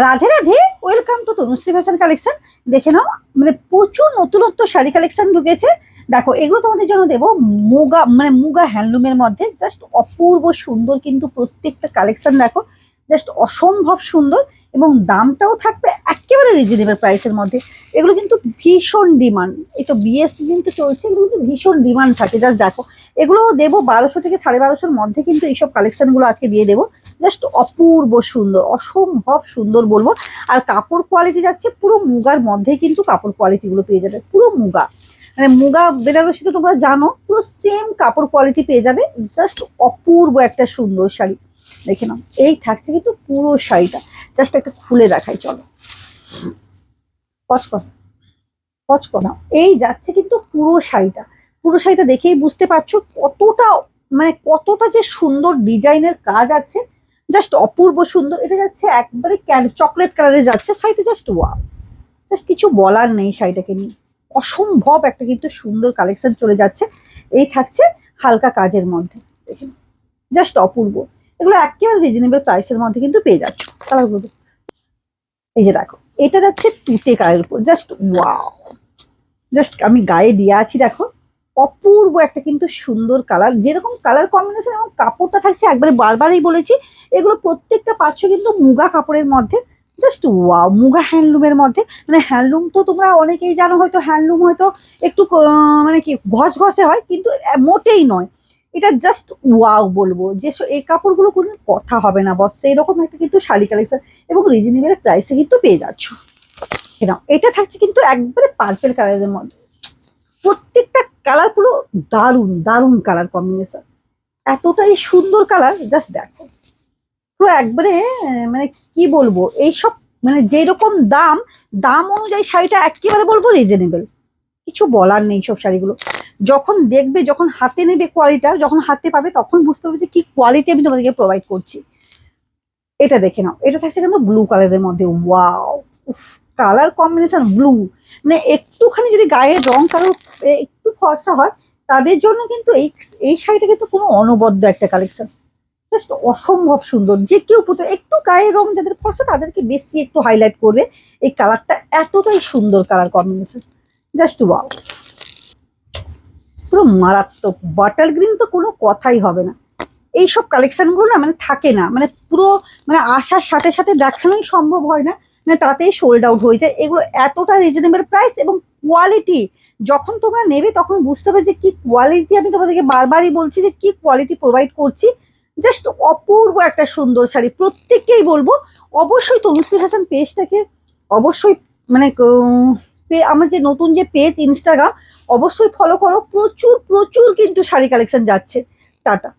Radhe Radhe, welcome to Tanushree fashion collection. দেখে নাও, মানে প্রচুর নতুনত্ব শাড়ি কালেকশন ঢুকেছে। দেখো, এগুলো তোমাদের জন্য দেবো মুগা, মানে মুগা হ্যান্ডলুমের মধ্যে। জাস্ট অপূর্ব সুন্দর, কিন্তু প্রত্যেকটা কালেকশন দেখো জাস্ট অসম্ভব সুন্দর, এবং দামটাও থাকবে একেবারে রিজনেবল প্রাইসের মধ্যে। এগুলো কিন্তু ভীষণ ডিমান্ড, এই তো বিয়ের সিজন তো চলছে, এগুলো কিন্তু ভীষণ ডিমান্ড থাকে। জাস্ট দেখো, এগুলো দেবো 1200 থেকে 1250-এর মধ্যে, কিন্তু এইসব কালেকশনগুলো আজকে দিয়ে দেবো। জাস্ট অপূর্ব সুন্দর, অসম্ভব সুন্দর বলবো। আর কাপড় কোয়ালিটি যাচ্ছে পুরো মুগার মধ্যে, কিন্তু কাপড় কোয়ালিটি গুলো পেয়ে যাবে পুরো মুগা, মানে মুগা বেনারসি তো তোমরা জানো, পুরো সেম কাপড় কোয়ালিটি পেয়ে যাবে। জাস্ট অপূর্ব একটা সুন্দর শাড়ি। দেখে নাও, এই থাকছে কিন্তু পুরো শাড়িটা। জাস্ট একটা খুলে দেখাই, চলো কচ না, এই যাচ্ছে কিন্তু পুরো শাড়িটা। পুরো শাড়িটা দেখেই বুঝতে পারছো কতটা, মানে কতটা যে সুন্দর ডিজাইনের কাজ আছে। জাস্ট অপূর্ব সুন্দর। এটা যাচ্ছে একবারে চকলেট কালারে যাচ্ছে শাড়িটা। জাস্ট ওয়াও, জাস্ট কিছু বলার নেই শাড়িটাকে নিয়ে। অসম্ভব একটা কিন্তু সুন্দর কালেকশন চলে যাচ্ছে। এই থাকছে হালকা কাজের মধ্যে, দেখুন জাস্ট অপূর্ব। এগুলো একেবারে রিজনেবল প্রাইসের মধ্যে কিন্তু পেয়ে যাচ্ছ। কালারগুলো এই যে দেখো, এটা যাচ্ছে তুতে কালারের উপর। জাস্ট ওয়াও, জাস্ট আমি গায়ে দিয়ে আছি, দেখো অপূর্ব একটা কিন্তু সুন্দর কালার। যেরকম কালার কম্বিনেশন এবং কাপড়টা থাকছে, একবারে বারবারই বলেছি, এগুলো প্রত্যেকটা পাচ্ছ কিন্তু মুগা কাপড়ের মধ্যে। জাস্ট ওয়াও, মুগা হ্যান্ডলুমের মধ্যে। মানে হ্যান্ডলুম তো তোমরা অনেকেই জানো, হয়তো হ্যান্ডলুম হয়তো একটু মানে কি ঘষঘষে হয়, কিন্তু মোটেই নয়। এটা জাস্ট ওয়াও বলবো, যে এই কাপড়গুলো কোনো কথা হবে না বস, এরকম একটা কিন্তু শাড়ি কালেকশন, এবং রিজনেবল প্রাইসে কিন্তু পেয়ে যাচ্ছ। এটা থাকছে কিন্তু একবারে পার্পেল কালারের মধ্যে। প্রত্যেকটা কালার পুরো দারুণ দারুণ কালার কম্বিনেশন, এতটাই সুন্দর কালার। জাস্ট দেখো, পুরো একবারে মানে কি বলবো এইসব, মানে যেরকম দাম, দাম অনুযায়ী শাড়িটা একেবারে বলবো রিজনেবল। কিছু বলার নেই সব শাড়িগুলো। যখন দেখবে, যখন হাতে নেবে কোয়ালিটিটা, যখন হাতে পাবে, তখন বুঝতে পারবে যে কি কোয়ালিটি আমি তোমাদেরকে প্রোভাইড করছি। এটা দেখে নাও, এটা থাকছে কিন্তু ব্লু কালারের মধ্যে। ওয়াও, কালার কম্বিনেশন ব্লু, মানে একটুখানি যদি গায়ের রং কারো একটু ফর্সা হয়, তাদের জন্য কিন্তু এই এই শাড়িটা কিন্তু কোনো অনবদ্য একটা কালেকশন। জাস্ট অসম্ভব সুন্দর। যে কেউ একটু গায়ের রং যাদের ফর্সা, তাদেরকে বেশি একটু হাইলাইট করবে এই কালারটা। এতটাই সুন্দর কালার কম্বিনেশন। জাস্ট ওয়াও, পুরো মারাত্মক। বাটার গ্রিন তো কোনো কথাই হবে না। এইসব কালেকশনগুলো না, মানে থাকে না, মানে পুরো, মানে আসার সাথে সাথে দেখানোই সম্ভব হয় না, মানে তাতেই সোল্ড আউট হয়ে যায়। এগুলো এতটা রিজনেবল প্রাইস এবং কোয়ালিটি, যখন তোমরা নেবে তখন বুঝতে হবে যে কি কোয়ালিটি। আমি তোমাদেরকে বারবারই বলছি যে কি কোয়ালিটি প্রোভাইড করছি। জাস্ট অপূর্ব একটা সুন্দর শাড়ি। প্রত্যেককেই বলবো অবশ্যই তনুশ্রী ফ্যাশন পেজটাকে অবশ্যই, মানে আমার যে নতুন যে পেজ ইনস্টাগ্রাম, অবশ্যই ফলো করো। প্রচুর প্রচুর কিন্তু শাড়ি কালেকশন যাচ্ছে। টাটা।